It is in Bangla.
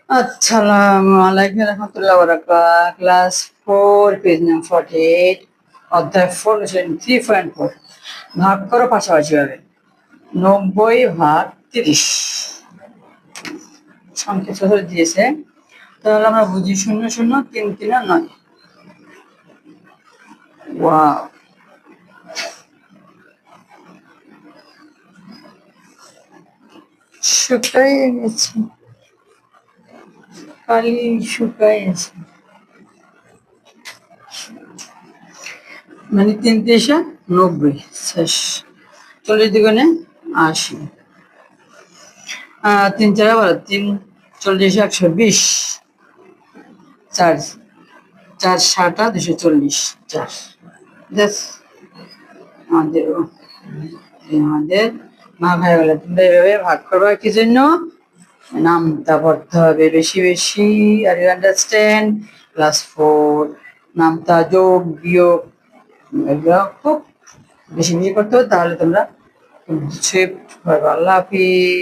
আসসালামু আলাইকুম রহমতুল্লাহ বারাকাতুহু। ক্লাস 4 পেজ নাম্বার 48 অধ্যায় 4 কোশ্চেন 3.4 ভাগ করো পাশাপাশি ভাবে 90 ভাগ 30 সংখ্যা ছোট দিয়েছে, তাহলে আমরা বুঝি 0 0 3 3 9। ওয়াও, শুকায় গেছে, কালি শুকায় গেছে। মানে 3 3 90 শেষ। 40 দ্বিগুণে 80, 3 4 3 40 120, 4 4 7 240, 4 ব্যাস। আমাদের আমাদের ভাগ হয়ে গেল। তোমরা এভাবে ভাগ করবা কি জন্য? নামতা পড়তে হবে বেশি বেশি। Are you understand? ক্লাস 4 নামতা যোগ বিয়োগ এগুলো খুব বেশি বেশি করতে হবে, তাহলে তোমরা সুইফট পারবে। আল্লাহ হাফিজ।